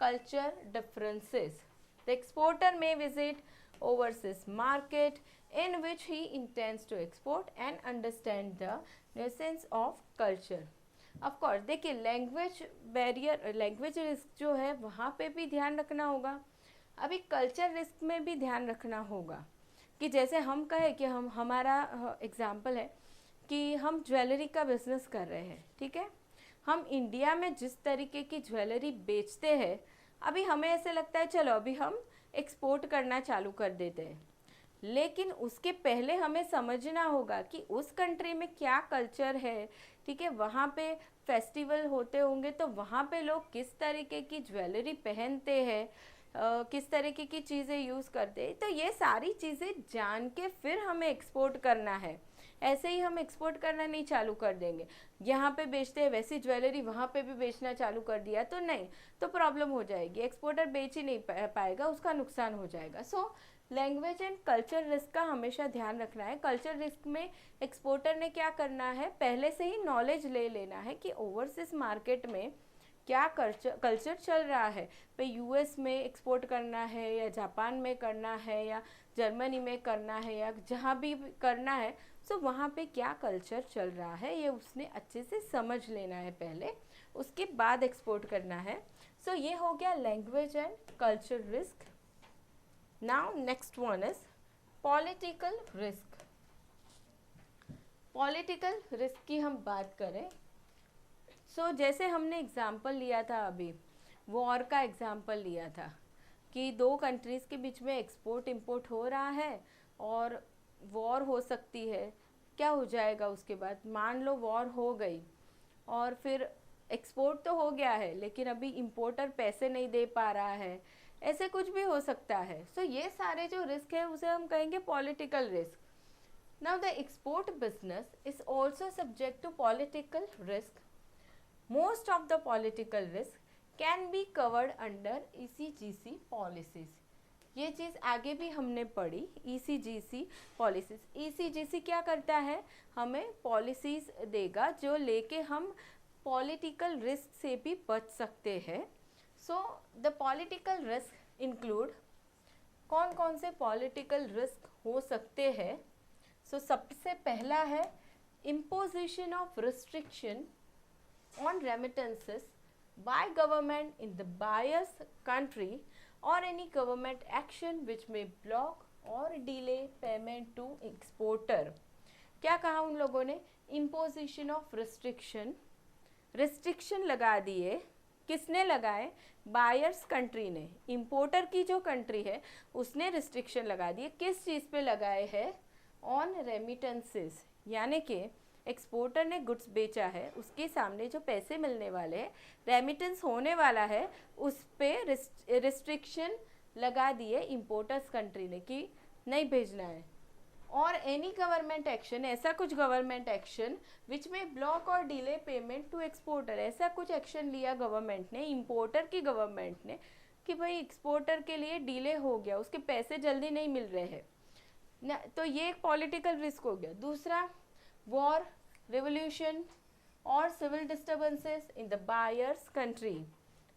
culture differences. The exporter may visit overseas market in which he intends to export and understand the nuisance of culture. Of course देखिए, language barrier, language risk जो है वहाँ पे भी ध्यान रखना होगा। अभी कल्चर रिस्क में भी ध्यान रखना होगा कि जैसे हम कहें कि हमारा एग्जांपल है कि हम ज्वेलरी का बिजनेस कर रहे हैं, ठीक है। हम इंडिया में जिस तरीके की ज्वेलरी बेचते हैं, अभी हमें ऐसे लगता है चलो अभी हम एक्सपोर्ट करना चालू कर देते हैं, लेकिन उसके पहले हमें समझना होगा कि उस कंट्री में क्या कल्चर है, ठीक है। वहाँ पे फेस्टिवल होते होंगे तो वहाँ पे लोग किस तरीके की ज्वेलरी पहनते हैं, किस तरीके की चीज़ें यूज़ करते हैं, तो ये सारी चीज़ें जान के फिर हमें एक्सपोर्ट करना है। ऐसे ही हम एक्सपोर्ट करना नहीं चालू कर देंगे, यहाँ पे बेचते हैं वैसी ज्वेलरी वहाँ पे भी बेचना चालू कर दिया तो नहीं, तो प्रॉब्लम हो जाएगी, एक्सपोर्टर बेच ही नहीं पाएगा, उसका नुकसान हो जाएगा। So language and culture risk का हमेशा ध्यान रखना है। कल्चर रिस्क में एक्सपोर्टर ने क्या करना है, पहले से ही नॉलेज ले लेना है कि ओवरसीज मार्केट में क्या कल्चर चल रहा है। भाई यूएस में एक्सपोर्ट करना है या जापान में करना है या जर्मनी में करना है या जहाँ भी करना है, सो वहाँ पे क्या कल्चर चल रहा है ये उसने अच्छे से समझ लेना है पहले, उसके बाद एक्सपोर्ट करना है। सो ये हो गया language and culture risk. Now next one is political risk. Political risk की हम बात करें, सो जैसे हमने एग्जाम्पल लिया था अभी, वॉर का एग्जाम्पल लिया था कि दो कंट्रीज़ के बीच में एक्सपोर्ट इंपोर्ट हो रहा है और वॉर हो सकती है। क्या हो जाएगा उसके बाद, मान लो वॉर हो गई और फिर एक्सपोर्ट तो हो गया है लेकिन अभी इंपोर्टर पैसे नहीं दे पा रहा है, ऐसे कुछ भी हो सकता है। सो ये सारे जो रिस्क है उसे हम कहेंगे political risk. Now the export business is also subject to political risk. Most of the political risk can be covered under ECGC policies. ये चीज़ आगे भी हमने पढ़ी, ECGC policies. ECGC क्या करता है, हमें पॉलिसीज़ देगा जो लेके हम पॉलिटिकल रिस्क से भी बच सकते हैं। So the political risk include, कौन कौन से पॉलिटिकल रिस्क हो सकते हैं। सो सबसे पहला है imposition of restriction on remittances by government in the buyer's country or any government action which may block or delay payment to exporter। क्या कहा उन लोगों ने, imposition of restriction, restriction लगा दिए। किसने लगाए, बायर्स कंट्री ने, इंपोर्टर की जो कंट्री है उसने रिस्ट्रिक्शन लगा दिए। किस चीज़ पे लगाए हैं, ऑन रेमिटेंसेस, यानी कि एक्सपोर्टर ने गुड्स बेचा है, उसके सामने जो पैसे मिलने वाले हैं, रेमिटेंस होने वाला है, उस पर रिस्ट्रिक्शन लगा दिए इंपोर्टर्स कंट्री ने कि नहीं भेजना है। और एनी गवर्नमेंट एक्शन, ऐसा कुछ गवर्नमेंट एक्शन विच में ब्लॉक और डिले पेमेंट टू एक्सपोर्टर, ऐसा कुछ एक्शन लिया गवर्नमेंट ने, इंपोर्टर की गवर्नमेंट ने, कि भाई एक्सपोर्टर के लिए डिले हो गया, उसके पैसे जल्दी नहीं मिल रहे हैं ना, तो ये एक पॉलिटिकल रिस्क हो गया। दूसरा, वॉर, रिवोल्यूशन और civil disturbances in the buyer's country,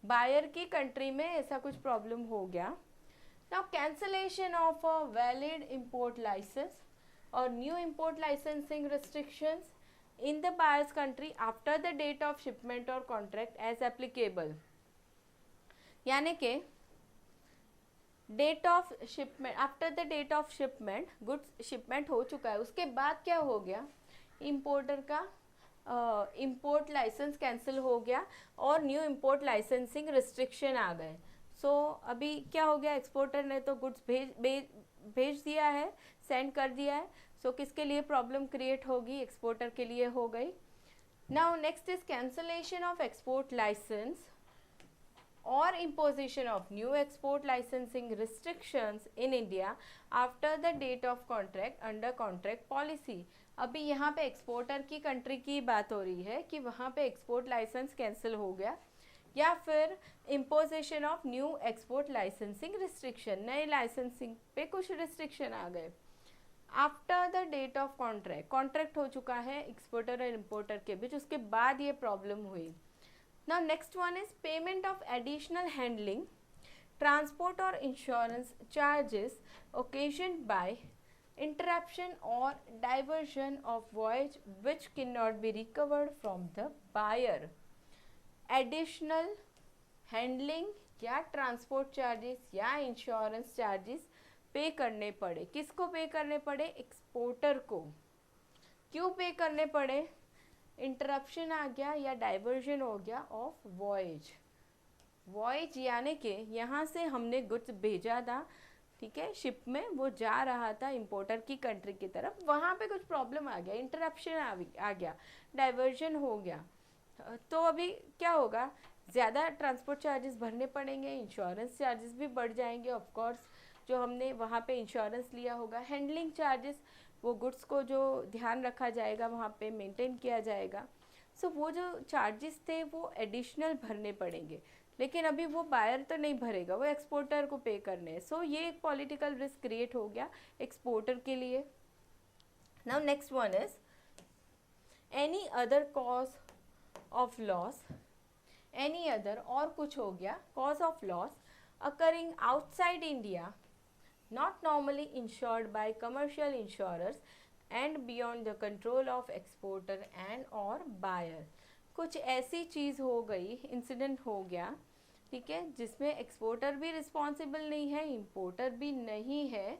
buyer की कंट्री में ऐसा कुछ प्रॉब्लम हो गया। Now cancellation of a valid import licence और new import licensing restrictions in the buyer's country after the date of shipment और contract as applicable, यानी कि date of shipment, after the date of shipment, goods shipment हो चुका है, उसके बाद क्या हो गया, इंपोर्टर का इंपोर्ट लाइसेंस कैंसिल हो गया और न्यू इंपोर्ट लाइसेंसिंग रिस्ट्रिक्शन आ गए। सो अभी क्या हो गया, एक्सपोर्टर ने तो गुड्स भेज दिया है, सेंड कर दिया है, सो किसके लिए प्रॉब्लम क्रिएट होगी, एक्सपोर्टर के लिए हो गई। Now next is cancellation of export licence or imposition of new export licensing restrictions in India after the date of contract under contract policy। अभी यहाँ पे एक्सपोर्टर की कंट्री की बात हो रही है कि वहाँ पे एक्सपोर्ट लाइसेंस कैंसिल हो गया, या फिर imposition of new export licensing restriction, नए लाइसेंसिंग पे कुछ रिस्ट्रिक्शन आ गए। After the date of contract, contract हो चुका है एक्सपोर्टर और इम्पोर्टर के बीच, उसके बाद ये प्रॉब्लम हुई। Now next one is payment of additional handling, transport और insurance charges occasioned by interruption or diversion of voyage which cannot be recovered from the buyer। Additional handling या ट्रांसपोर्ट चार्जेस या insurance charges पे करने पड़े, किसको पे करने पड़े? एक्सपोर्टर को। क्यों पे करने पड़े? इंटरप्शन आ गया या डाइवर्जन हो गया ऑफ वॉयज। वॉयज यानी कि यहाँ से हमने गुड्स भेजा था, ठीक है, शिप में वो जा रहा था इंपोर्टर की कंट्री की तरफ, वहाँ पे कुछ प्रॉब्लम आ गया, इंटरप्शन आ गया, डाइवर्जन हो गया, तो अभी क्या होगा? ज़्यादा ट्रांसपोर्ट चार्जेस भरने पड़ेंगे, इंश्योरेंस चार्जेस भी बढ़ जाएंगे ऑफ कोर्स, जो हमने वहाँ पे इंश्योरेंस लिया होगा। हैंडलिंग चार्जेस, वो गुड्स को जो ध्यान रखा जाएगा वहाँ पे मेंटेन किया जाएगा, सो वो जो चार्जेस थे वो एडिशनल भरने पड़ेंगे, लेकिन अभी वो बायर तो नहीं भरेगा, वो एक्सपोर्टर को पे करने हैं। सो ये एक पॉलिटिकल रिस्क क्रिएट हो गया एक्सपोर्टर के लिए। Now next one is any other cause of loss, any other और कुछ हो गया cause of loss occurring outside India not normally insured by commercial insurers and beyond the control of exporter and or buyer। कुछ ऐसी चीज़ हो गई, incident हो गया, ठीक है, जिसमें एक्सपोर्टर भी रिस्पॉन्सिबल नहीं है, इम्पोर्टर भी नहीं है,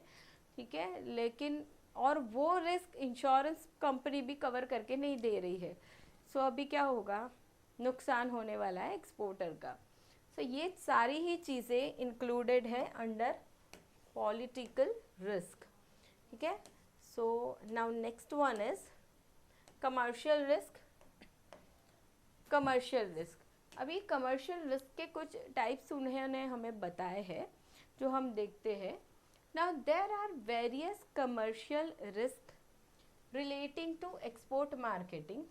ठीक है, लेकिन और वो रिस्क इंश्योरेंस कंपनी भी कवर करके नहीं दे रही है। सो अभी क्या होगा? नुकसान होने वाला है एक्सपोर्टर का। सो ये सारी ही चीज़ें इंक्लूडेड है अंडर पॉलिटिकल रिस्क, ठीक है। So now next one is commercial risk. Commercial risk, अभी कमर्शियल रिस्क के कुछ टाइप्स उन्होंने हमें बताए हैं जो हम देखते हैं। Now there are various commercial risk relating to export marketing।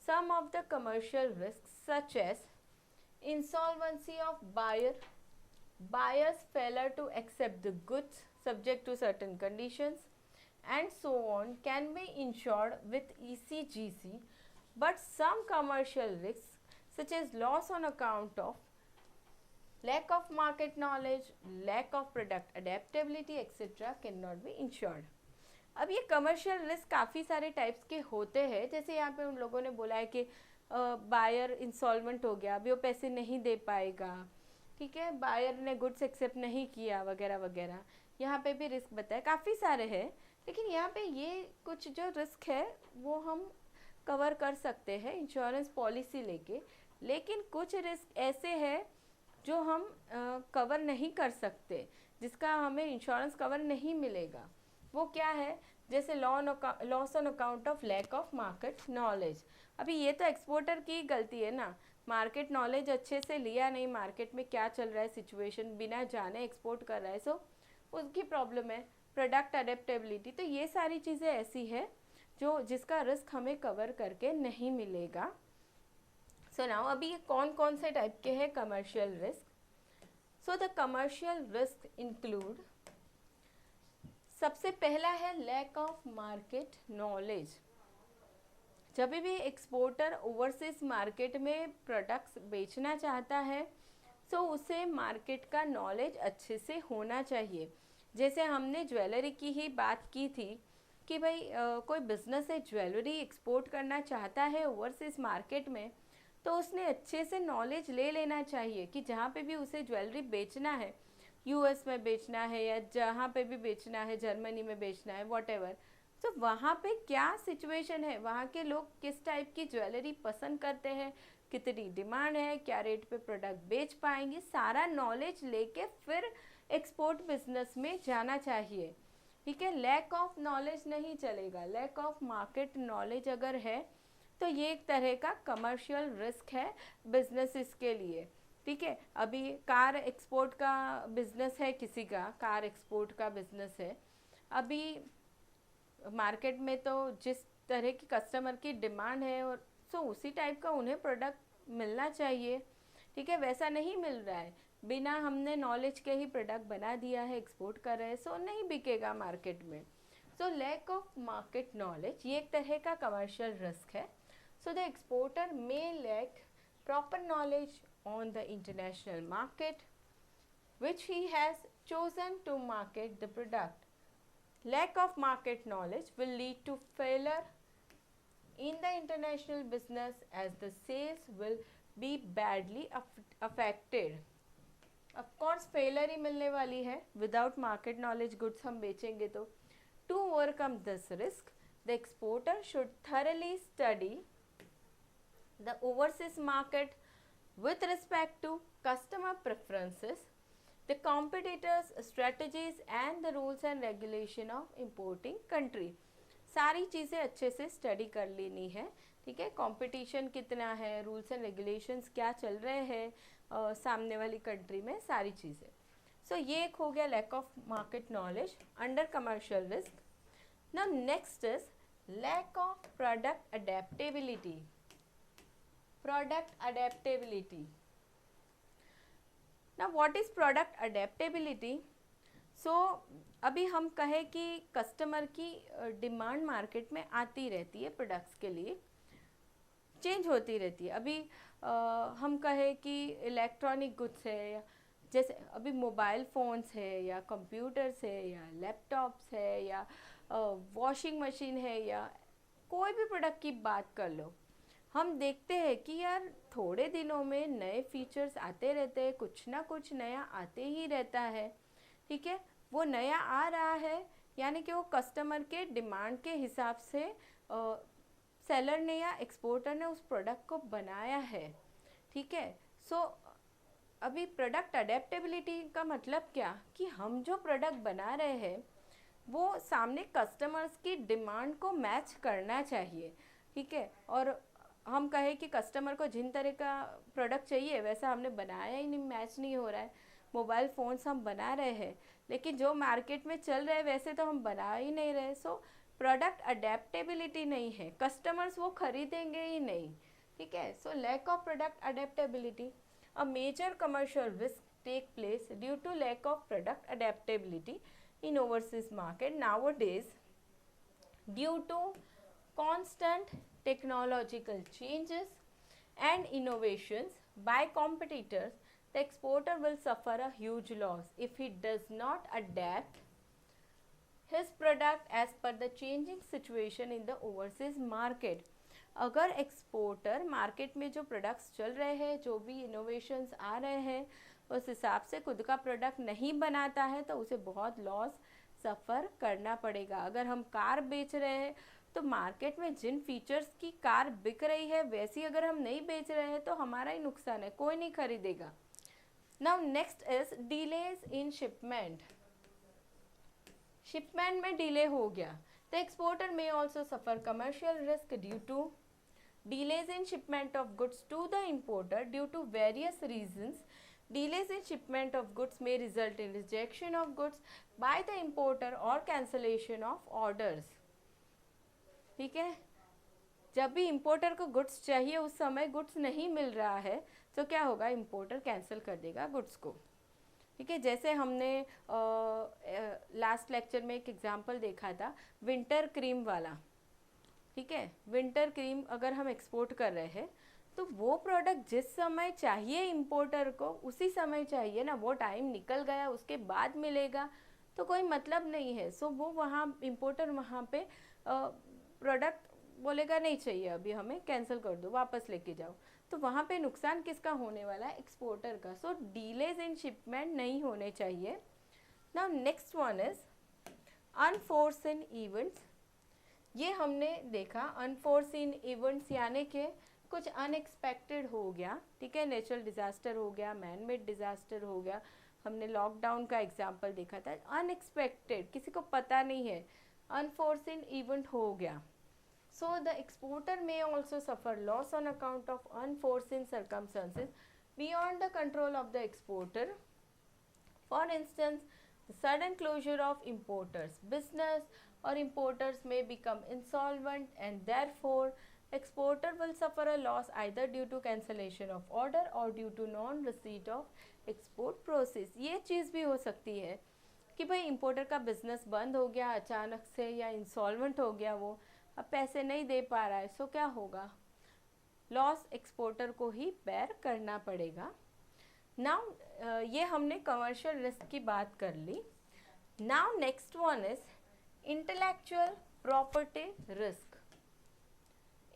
Some of the commercial risks such as insolvency of buyer, buyer's failure to accept the goods subject to certain conditions and so on can be insured with ECGC, but some commercial risks such as loss on account of lack of market knowledge, lack of product adaptability etc. cannot be insured। अब ये commercial risk काफ़ी सारे types के होते हैं, जैसे यहाँ पे उन लोगों ने बोला है कि बायर इंसॉल्वेंट हो गया, अभी वो पैसे नहीं दे पाएगा, ठीक है, बायर ने गुड्स एक्सेप्ट नहीं किया वगैरह वगैरह। यहाँ पे भी रिस्क बताए, काफ़ी सारे हैं, लेकिन यहाँ पे ये कुछ जो रिस्क है वो हम कवर कर सकते हैं इंश्योरेंस पॉलिसी लेके, लेकिन कुछ रिस्क ऐसे हैं जो हम कवर नहीं कर सकते, जिसका हमें इंश्योरेंस कवर नहीं मिलेगा। वो क्या है? जैसे loss on account of lack of market knowledge. अभी ये तो एक्सपोर्टर की गलती है ना, मार्केट नॉलेज अच्छे से लिया नहीं, मार्केट में क्या चल रहा है सिचुएशन बिना जाने एक्सपोर्ट कर रहा है, सो उसकी प्रॉब्लम है। प्रोडक्ट अडेप्टेबिलिटी, तो ये सारी चीज़ें ऐसी है जो जिसका रिस्क हमें कवर करके नहीं मिलेगा। सो नाउ अभी ये कौन कौन से टाइप के हैं commercial risk? So the commercial risk include, सबसे पहला है लैक ऑफ मार्केट नॉलेज। जब भी एक्सपोर्टर ओवरसीज मार्केट में प्रोडक्ट्स बेचना चाहता है तो उसे मार्केट का नॉलेज अच्छे से होना चाहिए। जैसे हमने ज्वेलरी की ही बात की थी कि भाई कोई बिजनेस है ज्वेलरी एक्सपोर्ट करना चाहता है ओवरसीज मार्केट में, तो उसने अच्छे से नॉलेज ले लेना चाहिए कि जहाँ पे भी उसे ज्वेलरी बेचना है, यूएस में बेचना है या जहाँ पे भी बेचना है, जर्मनी में बेचना है, वॉटेवर, तो वहाँ पे क्या सिचुएशन है, वहाँ के लोग किस टाइप की ज्वेलरी पसंद करते हैं, कितनी डिमांड है, क्या रेट पे प्रोडक्ट बेच पाएंगे, सारा नॉलेज लेके फिर एक्सपोर्ट बिजनेस में जाना चाहिए, ठीक है। लैक ऑफ नॉलेज नहीं चलेगा, लैक ऑफ मार्केट नॉलेज अगर है तो ये एक तरह का कमर्शियल रिस्क है बिजनेसेस के लिए, ठीक है। अभी कार एक्सपोर्ट का बिजनेस है, किसी का कार एक्सपोर्ट का बिजनेस है, अभी मार्केट में तो जिस तरह की कस्टमर की डिमांड है और सो उसी टाइप का उन्हें प्रोडक्ट मिलना चाहिए, ठीक है, वैसा नहीं मिल रहा है, बिना हमने नॉलेज के ही प्रोडक्ट बना दिया है, एक्सपोर्ट कर रहे हैं, सो नहीं बिकेगा मार्केट में। So lack of market knowledge ये एक तरह का commercial risk है. So the exporter may lack proper knowledge on the international market which he has chosen to market the product. Lack of market knowledge will lead to failure in the international business as the sales will be badly affected. Of course failure ही मिलने वाली है. Without market knowledge goods हम बेचेंगे तो. To overcome this risk, the exporter should thoroughly study the overseas market with respect to customer preferences, the competitors' strategies and the rules and regulation of importing country. सारी चीज़ें अच्छे से study कर लेनी है. ठीक है, कंपटीशन कितना है, रूल्स एंड रेगुलेशंस क्या चल रहे हैं सामने वाली कंट्री में, सारी चीज़ें. सो ये एक हो गया lack of market knowledge under commercial risk. Now next is lack of product adaptability. Product adaptability. Now what is product adaptability? So अभी हम कहें कि कस्टमर की डिमांड मार्केट में आती रहती है, प्रोडक्ट्स के लिए चेंज होती रहती है. अभी हम कहें कि इलेक्ट्रॉनिक गुड्स है, या जैसे अभी मोबाइल फ़ोन्स है या कंप्यूटर्स है या लैपटॉप्स है या वॉशिंग मशीन है या कोई भी प्रोडक्ट की बात कर लो, हम देखते हैं कि यार थोड़े दिनों में नए फीचर्स आते रहते हैं, कुछ ना कुछ नया आते ही रहता है. ठीक है, वो नया आ रहा है यानी कि वो कस्टमर के डिमांड के हिसाब से सेलर ने या एक्सपोर्टर ने उस प्रोडक्ट को बनाया है. ठीक है, सो अभी प्रोडक्ट अडेप्टेबिलिटी का मतलब क्या, कि हम जो प्रोडक्ट बना रहे हैं वो सामने कस्टमर्स की डिमांड को मैच करना चाहिए. ठीक है, और हम कहें कि कस्टमर को जिन तरह का प्रोडक्ट चाहिए वैसा हमने बनाया ही नहीं, मैच नहीं हो रहा है. मोबाइल फ़ोन्स हम बना रहे हैं लेकिन जो मार्केट में चल रहे हैं वैसे तो हम बना ही नहीं रहे. सो प्रोडक्ट अडेप्टेबिलिटी नहीं है, कस्टमर्स वो खरीदेंगे ही नहीं. ठीक है, so lack of product adaptability. A major commercial risk take place due to lack of product adaptability in overseas market nowadays due to constant technological changes and innovations by competitors. The exporter will suffer a huge loss if he does not adapt his product as per the changing situation in the overseas market. अगर exporter market में जो products चल रहे हैं, जो भी innovations आ रहे हैं, उस हिसाब से खुद का प्रोडक्ट नहीं बनाता है तो उसे बहुत लॉस सफ़र करना पड़ेगा. अगर हम कार बेच रहे हैं तो मार्केट में जिन फीचर्स की कार बिक रही है वैसी अगर हम नहीं बेच रहे हैं तो हमारा ही नुकसान है, कोई नहीं खरीदेगा. Now next is delays in shipment. Shipment में डिले हो गया. The exporter may also suffer commercial risk due to delays in shipment of goods to the importer due to various reasons. Delays in shipment of goods may result in rejection of goods by the importer or cancellation of orders. ठीक है, जब भी importer को goods चाहिए उस समय goods नहीं मिल रहा है तो क्या होगा, इंपोर्टर कैंसिल कर देगा गुड्स को. ठीक है, जैसे हमने लास्ट लेक्चर में एक एग्जांपल देखा था विंटर क्रीम वाला. ठीक है, विंटर क्रीम अगर हम एक्सपोर्ट कर रहे हैं तो वो प्रोडक्ट जिस समय चाहिए इंपोर्टर को उसी समय चाहिए ना, वो टाइम निकल गया उसके बाद मिलेगा तो कोई मतलब नहीं है. सो वो वहाँ इंपोर्टर वहाँ पे प्रोडक्ट बोलेगा नहीं चाहिए, अभी हमें कैंसिल कर दो, वापस लेके जाओ. तो वहाँ पे नुकसान किसका होने वाला है, एक्सपोर्टर का. सो डीलेज इन शिपमेंट नहीं होने चाहिए. Now next one is unforeseen events. ये हमने देखा अनफोर्सिन इवेंट्स यानी कि कुछ अनएक्सपेक्टेड हो गया. ठीक है, नेचुरल डिज़ास्टर हो गया, मैन मेड डिज़ास्टर हो गया. हमने लॉकडाउन का एग्जांपल देखा था, अनएक्सपेक्टेड, किसी को पता नहीं है, अनफोर्सिन इवेंट हो गया. So the exporter may also suffer loss on account of unforeseen circumstances beyond the control of the exporter. For instance the sudden closure of importers business or importers may become insolvent and therefore exporter will suffer a loss either due to cancellation of order or due to non receipt of export process. ये चीज़ भी हो सकती है कि भाई importer का business बंद हो गया अचानक से या इंसॉल्वेंट हो गया, वो अब पैसे नहीं दे पा रहा है, सो क्या होगा, लॉस एक्सपोर्टर को ही बेयर करना पड़ेगा। नाउ ये हमने कमर्शियल रिस्क की बात कर ली। Now next one is intellectual property risk.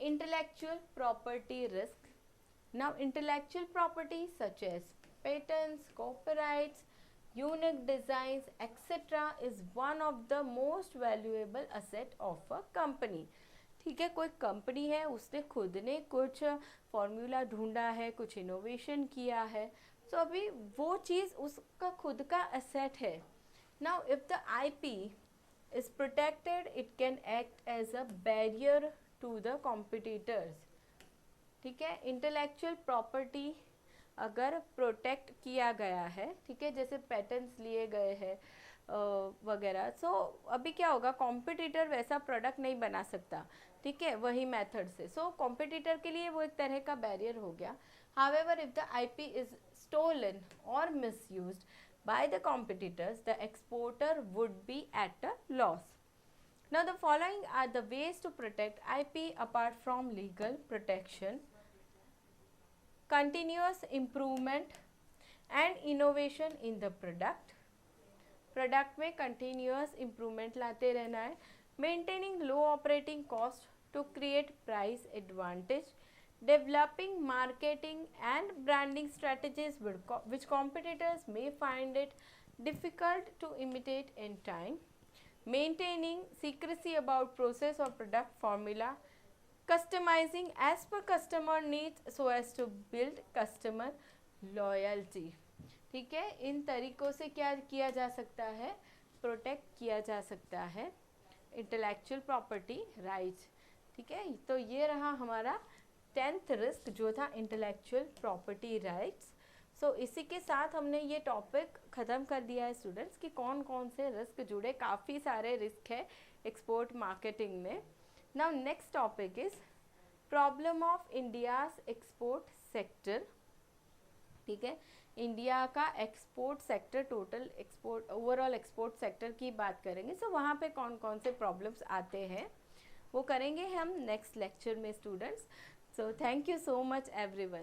Intellectual property risk. Now intellectual property such as patents, copyrights, unique designs etc. is one of the most valuable asset of a company. ठीक है, कोई company है, उसने खुद ने कुछ formula ढूंढा है, कुछ इनोवेशन किया है, तो अभी वो चीज़ उसका खुद का एसेट है। Now if the IP is protected, it can act as a barrier to the competitors. ठीक है, इंटेलेक्चुअल प्रॉपर्टी अगर प्रोटेक्ट किया गया है, ठीक है, जैसे पेटेंट्स लिए गए हैं वगैरह, सो अभी क्या होगा, कॉम्पिटिटर वैसा प्रोडक्ट नहीं बना सकता, ठीक है, वही मेथड से, सो कॉम्पिटिटर के लिए वो एक तरह का बैरियर हो गया। However if the IP is stolen और misused by the competitors, the exporter would be at a loss. Now the following are the ways to protect IP apart from legal protection: continuous improvement and innovation in the product में continuous improvement लाते रहना है, maintaining low operating cost to create price advantage, developing marketing and branding strategies which competitors may find it difficult to imitate in time, maintaining secrecy about process or product formula, customizing as per customer needs so as to build customer loyalty. ठीक है, इन तरीकों से क्या किया जा सकता है, protect किया जा सकता है इंटेलेक्चुअल प्रॉपर्टी राइट्स। ठीक है, तो ये रहा हमारा 10th रिस्क जो था इंटेलेक्चुअल प्रॉपर्टी राइट्स। सो इसी के साथ हमने ये टॉपिक ख़त्म कर दिया है स्टूडेंट्स कि कौन कौन से रिस्क जुड़े, काफ़ी सारे रिस्क है एक्सपोर्ट मार्केटिंग में। Now next topic is problem of India's export sector. ठीक है, इंडिया का export sector, total export, overall export sector की बात करेंगे। सो वहाँ पे कौन कौन से प्रॉब्लम्स आते हैं वो करेंगे हम नेक्स्ट लेक्चर में students. So thank you so much everyone.